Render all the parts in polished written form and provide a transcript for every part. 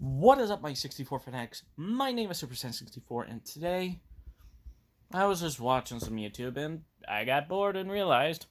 What is up, my 64 fanatics? My name is SuperSan64, and today I was just watching some YouTube and I got bored and realized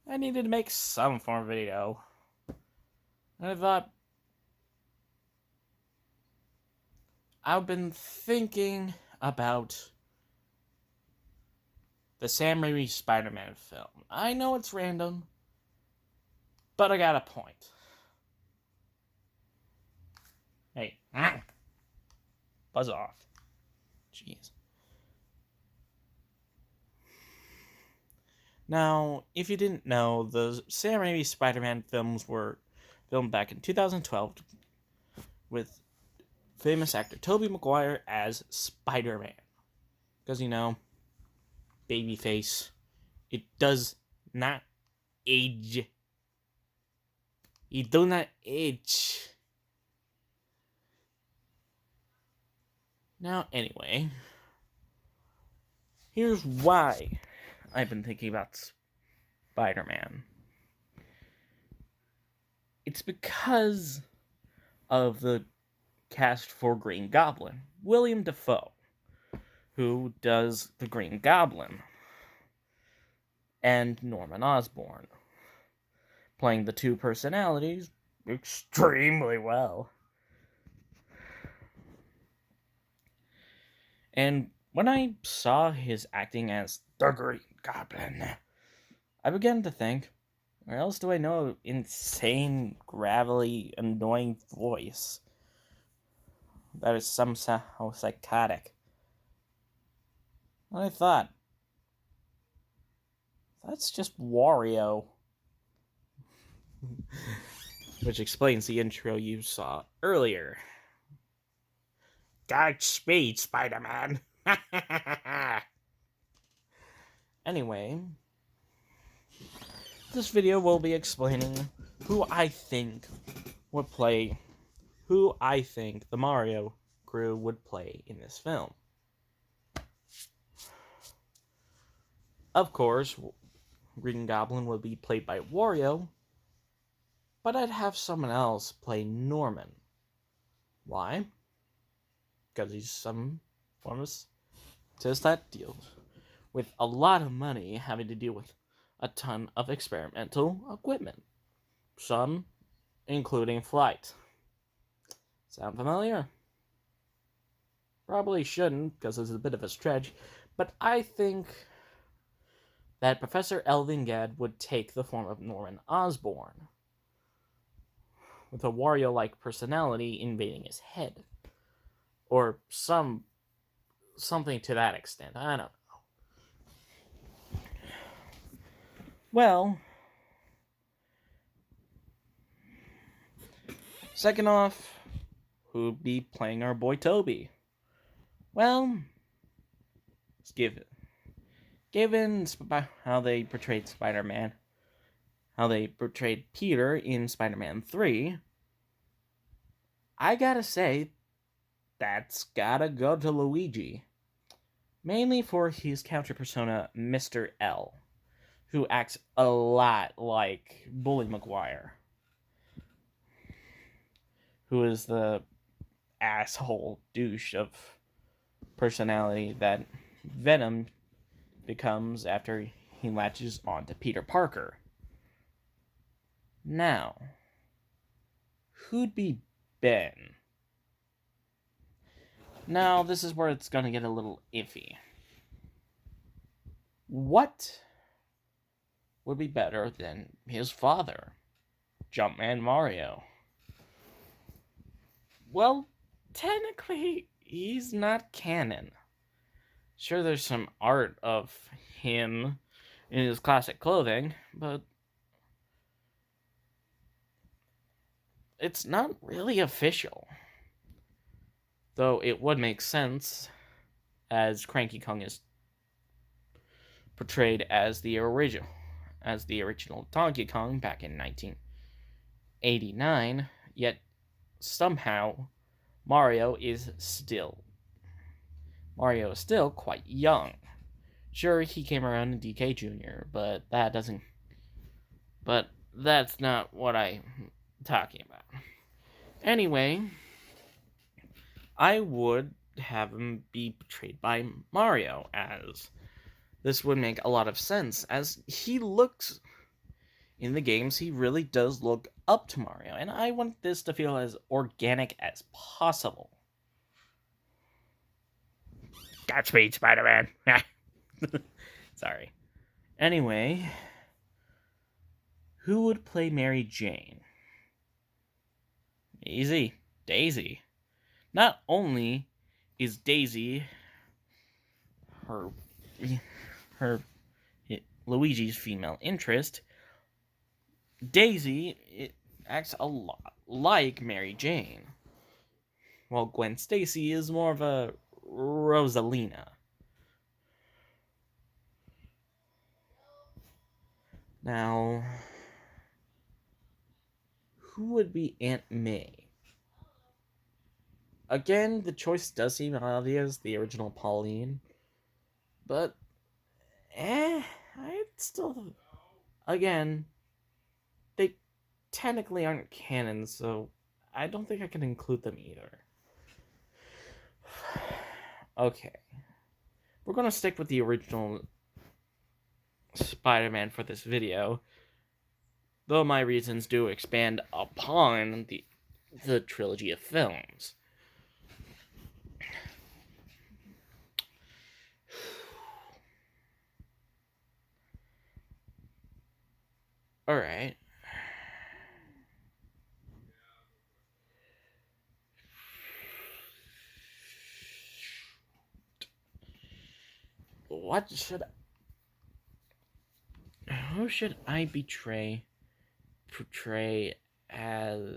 I needed to make some form of video. And I thought, I've been thinking about the Sam Raimi Spider-Man film. I know it's random, but I got a point. Hey, buzz off. Jeez. Now, if you didn't know, the Sam Raimi Spider-Man films were filmed back in 2012 with famous actor Tobey Maguire as Spider-Man. Because, babyface, it does not age. It do not age. Now, anyway, here's why I've been thinking about Spider-Man. It's because of the cast for Green Goblin. William Dafoe, who does the Green Goblin, and Norman Osborn, playing the two personalities extremely well. And when I saw his acting as the Green Goblin, I began to think, where else do I know an insane, gravelly, annoying voice that is somehow psychotic? And I thought, that's just Wario. Which explains the intro you saw earlier. Godspeed, Spider-Man. Anyway, this video will be explaining who I think the Mario crew would play in this film. Of course, Green Goblin would be played by Wario, but I'd have someone else play Norman. Why? Because he's some famous artist that deals with a lot of money, having to deal with a ton of experimental equipment, some including flight. Sound familiar? Probably shouldn't, because it's a bit of a stretch, but I think that Professor Elvingad would take the form of Norman Osborn, with a Wario-like personality invading his head. Or something to that extent. I don't know. Well, second off, who'd be playing our boy Toby? Well, given how they portrayed Spider-Man, how they portrayed Peter in Spider-Man 3, I gotta say, that's gotta go to Luigi. Mainly for his counter persona, Mr. L, who acts a lot like Bully Maguire, who is the asshole douche of personality that Venom becomes after he latches onto Peter Parker. Now, who'd be Ben? Now, this is where it's going to get a little iffy. What would be better than his father, Jumpman Mario? Well, technically, he's not canon. Sure, there's some art of him in his classic clothing, but it's not really official. Though it would make sense, as Cranky Kong is portrayed as the original Donkey Kong back in 1989, yet somehow Mario is still quite young. Sure, he came around in DK Jr., but that's not what I'm talking about. Anyway, I would have him be portrayed by Mario, as this would make a lot of sense, as he looks in the games, he really does look up to Mario, and I want this to feel as organic as possible. Godspeed, Spider-Man. Sorry. Anyway, who would play Mary Jane? Easy. Daisy. Not only is Daisy her Luigi's female interest, Daisy acts a lot like Mary Jane, while Gwen Stacy is more of a Rosalina. Now, who would be Aunt May? Again, the choice does seem obvious, the original Pauline, but I still, again, they technically aren't canon, so I don't think I can include them either. Okay, we're gonna stick with the original Spider-Man for this video, though my reasons do expand upon the trilogy of films. Alright. Who should I portray as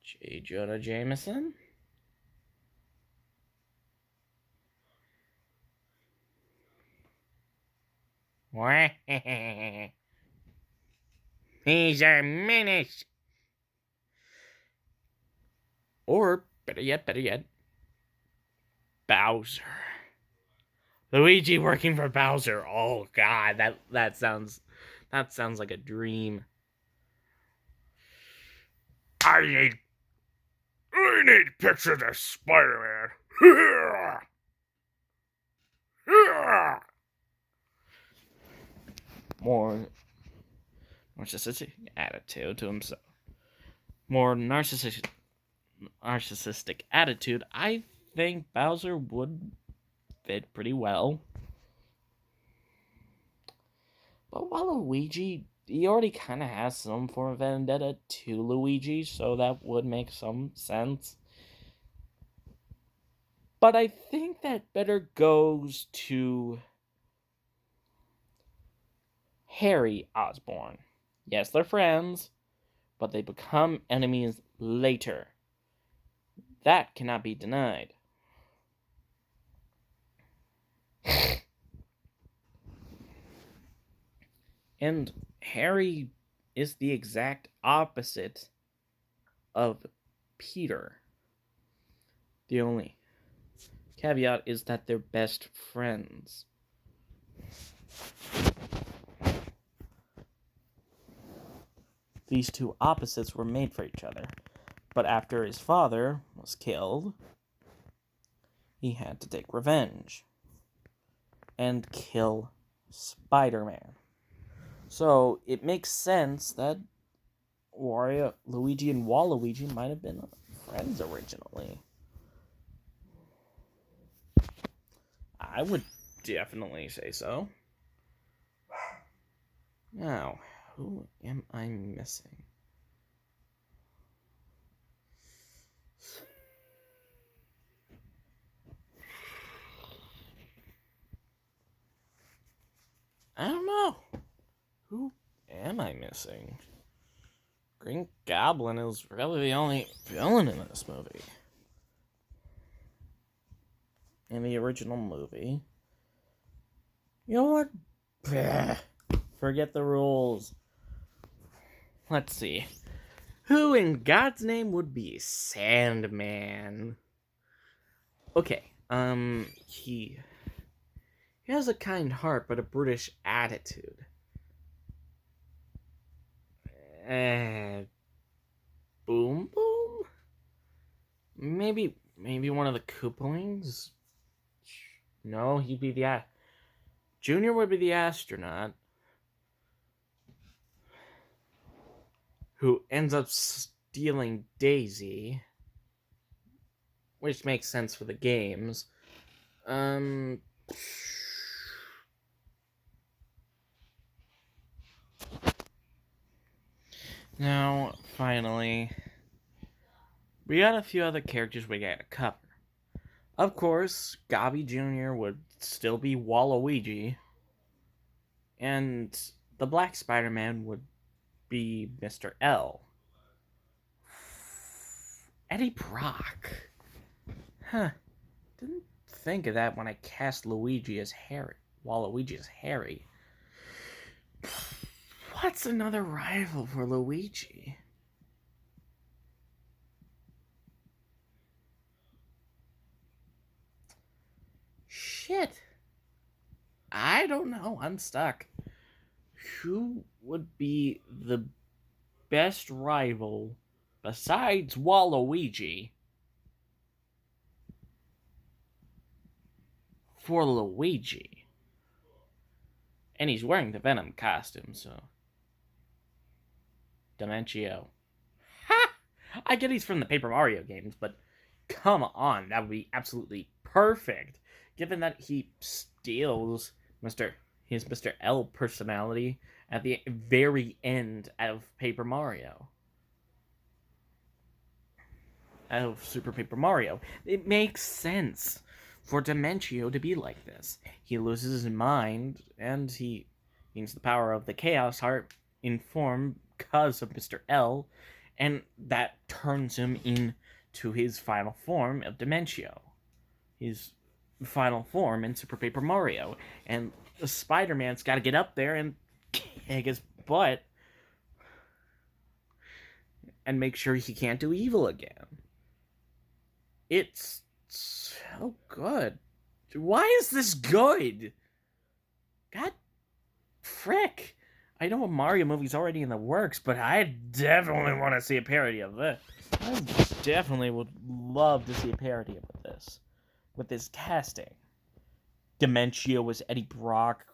J. Jonah Jameson? He's a menace. Or better yet, Bowser. Luigi working for Bowser. Oh god, that sounds like a dream. I need pictures of Spider-Man. More narcissistic attitude to himself. More narcissistic attitude. I think Bowser would fit pretty well. But while Luigi, he already kind of has some form of vendetta to Luigi, so that would make some sense. But I think that better goes to Harry Osborn. Yes, they're friends, but they become enemies later. That cannot be denied. And Harry is the exact opposite of Peter. The only caveat is that they're best friends. These two opposites were made for each other. But after his father was killed, he had to take revenge and kill Spider-Man. So it makes sense that Luigi and Waluigi might have been friends originally. I would definitely say so. Now, who am I missing? I don't know. Who am I missing? Green Goblin is really the only villain in this movie. In the original movie. You know what? Forget the rules. Let's see. Who in God's name would be Sandman? Okay, he has a kind heart, but a brutish attitude. Boom Boom? Maybe one of the Koopalings? No, he'd be the Junior would be the astronaut who ends up stealing Daisy, which makes sense for the games. Now, finally, we got a few other characters we gotta cover. Of course, Gobby Jr. would still be Waluigi, and the Black Spider-Man would be Mr. L. Eddie Brock. Huh. Didn't think of that when I cast Luigi as Harry. Waluigi as Harry. What's another rival for Luigi? Shit. I don't know. I'm stuck. Who would be the best rival besides Waluigi for Luigi? And he's wearing the Venom costume, so. Dimentio. Ha! I get he's from the Paper Mario games, but come on, that would be absolutely perfect. Given that he steals his Mr. L personality at the very end of Paper Mario. Out of Super Paper Mario. It makes sense for Dimentio to be like this. He loses his mind, and he gains the power of the Chaos Heart in form because of Mr. L, and that turns him into his final form of Dimentio. His final form in Super Paper Mario. And Spider-Man's got to get up there and kick his butt and make sure he can't do evil again. It's so good. Why is this good? God frick. I know a Mario movie's already in the works, but I definitely want to see a parody of this. I definitely would love to see a parody of this. With this casting. Dimentio was Eddie Brock.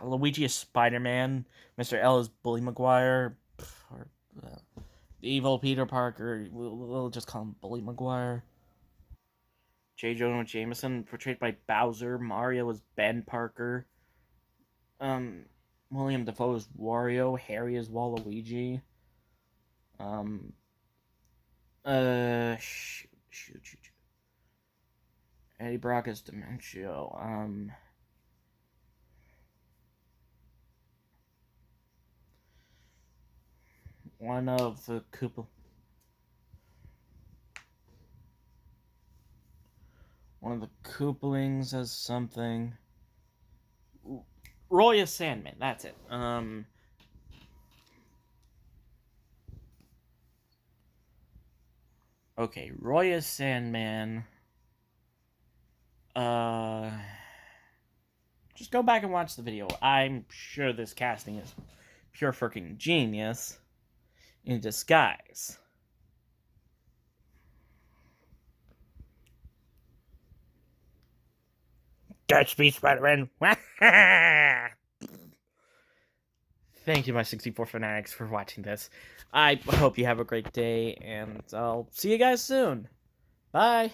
Luigi is Spider-Man. Mr. L is Bully Maguire. Or the evil Peter Parker. We'll just call him Bully Maguire. J. Jonah Jameson, portrayed by Bowser. Mario is Ben Parker. William Dafoe is Wario. Harry is Waluigi. Shoot. Eddie Brock is Dimentio. One of the Koopalings has something. Roy is Sandman, that's it. Okay, Roy is Sandman. Just go back and watch the video. I'm sure this casting is pure freaking genius in disguise. Catch me, Spiderman. Thank you, my 64 fanatics, for watching this. I hope you have a great day, and I'll see you guys soon. Bye.